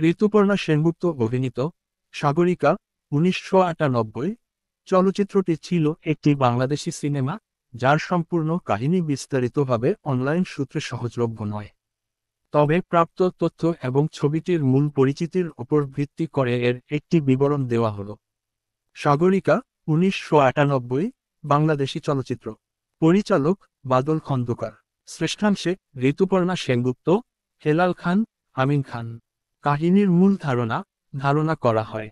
ঋতুপর্ণা সেনগুপ্ত অভিনীত সাগরিকা 1998 চলচ্চিত্রটি ছিল একটি বাংলাদেশি সিনেমা, যার সম্পূর্ণ কাহিনী বিস্তারিতভাবে অনলাইন সূত্রে সহজলভ্য নয়। তবে প্রাপ্ত তথ্য এবং ছবিটির মূল পরিচিতির উপর ভিত্তি করে এর একটি বিবরণ দেওয়া হলো। সাগরিকা 1998 বাংলাদেশি চলচ্চিত্র। পরিচালক বাদল খন্দকার। শ্রেষ্ঠাংশে ঋতুপর্ণা সেনগুপ্ত, হেলাল খান, আমিন খান। কাহিনীর মূল ধারণা করা হয়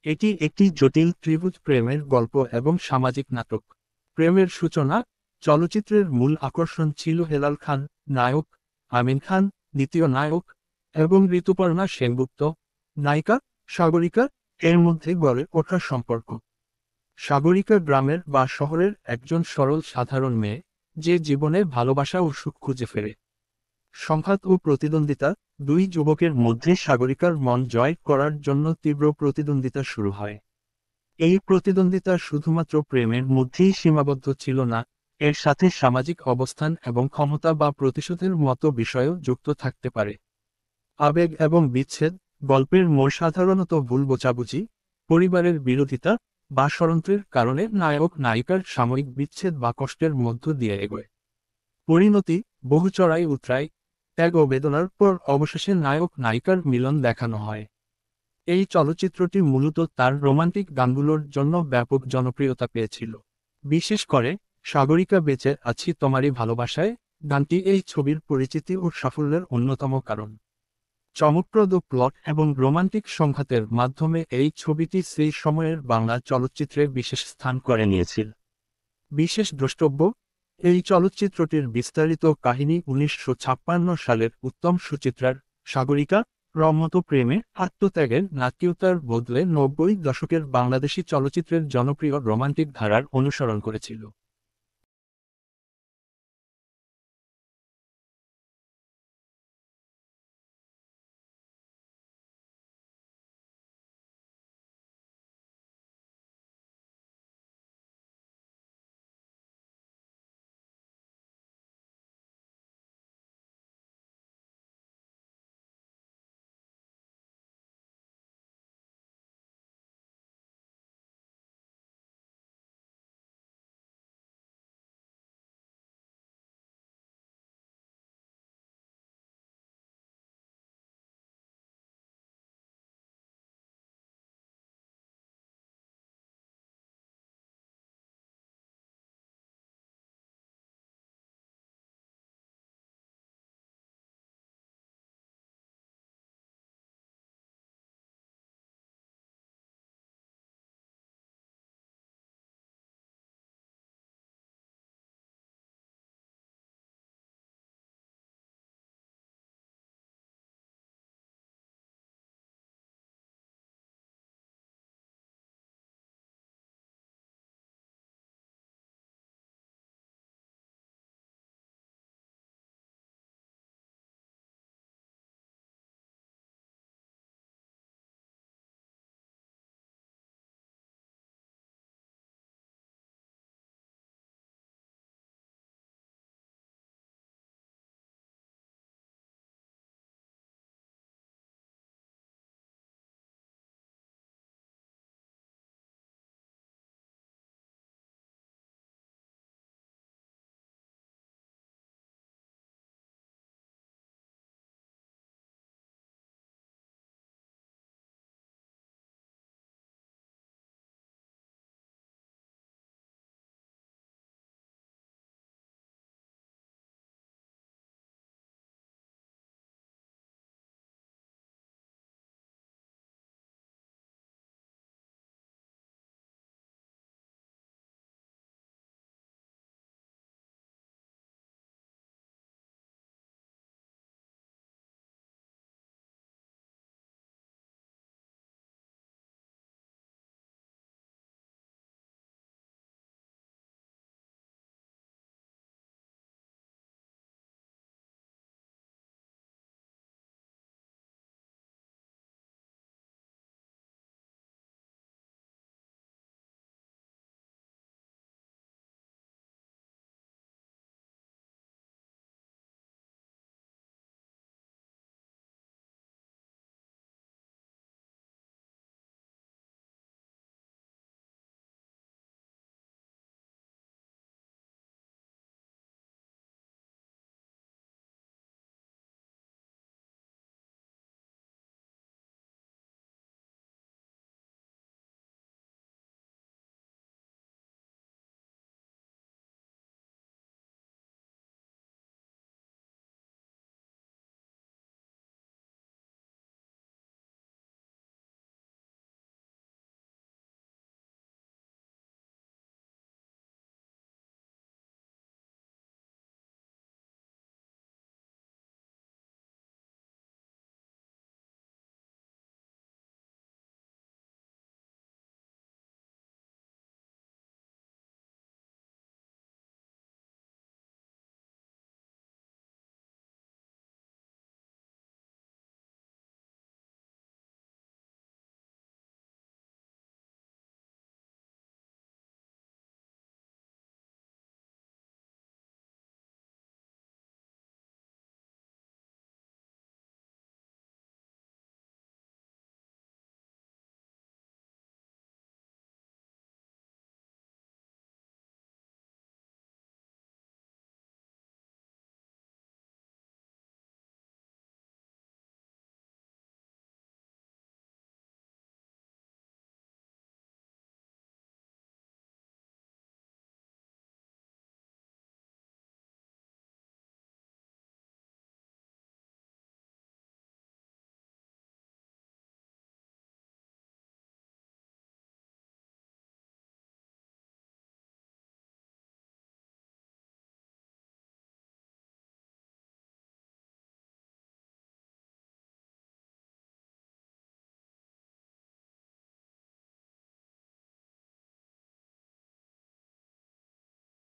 এটি একটি জটিল ত্রিভুজ প্রেমের গল্প এবং সামাজিক নাটক। প্রেমের সূচনা। চলচ্চিত্রের মূল আকর্ষণ ছিল হেলাল খান, নায়ক, আমিন খান, দ্বিতীয় নায়ক, এবং ঋতুপর্ণা সেনগুপ্ত, নায়িকা, সাগরিকা এর মধ্যে গড়ে ওঠা সম্পর্ক। সাগরিকা গ্রামের বা শহরের একজন সরল সাধারণ মেয়ে, যে জীবনে ভালোবাসা ও সুখ খুঁজে ফেরে। সংঘাত ও প্রতিদ্বন্দ্বিতা। দুই যুবকের মধ্যে সাগরিকার মন জয় করার জন্য তীব্র প্রতিদ্বন্দ্বিতা শুরু হয়। এই প্রতিদ্বন্দ্বিতা শুধুমাত্র প্রেমের মধ্যেই সীমাবদ্ধ ছিল না, এর সাথে সামাজিক অবস্থান এবং ক্ষমতা বা প্রতিশোধের মতো বিষয়ও যুক্ত থাকতে পারে। আবেগ এবং বিচ্ছেদ। গল্পের মোড় সাধারণত ভুল বোঝাবুঝি, পরিবারের বিরোধিতা বা ষড়যন্ত্রের কারণে নায়ক নায়িকার সাময়িক বিচ্ছেদ বা কষ্টের মধ্য দিয়ে এগোয়। পরিণতি। বহু চড়াই উতরাই, ত্যাগ ও বেদনার পর অবশেষে নায়ক নায়িকার মিলন দেখানো হয়। এই চলচ্চিত্রটি মূলত তার রোমান্টিক গানগুলোর জন্য ব্যাপক জনপ্রিয়তা পেয়েছিল। বিশেষ করে সাগরিকা বেঁচে আছি তোমারই ভালোবাসায় গানটি এই ছবির পরিচিতি ও সাফল্যের অন্যতম কারণ। চমকপ্রদ প্লট এবং রোমান্টিক সংঘাতের মাধ্যমে এই ছবিটি সেই সময়ের বাংলা চলচ্চিত্রে বিশেষ স্থান করে নিয়েছিল। বিশেষ দ্রষ্টব্য। এই চলচ্চিত্রটির বিস্তারিত কাহিনী 1956 সালের উত্তম সুচিত্রার সাগরিকা রমতো প্রেমে আত্মত্যাগের নাটকীয়তার বদলে 90 দশকের বাংলাদেশি চলচ্চিত্রের জনপ্রিয় রোমান্টিক ধারার অনুসরণ করেছিল।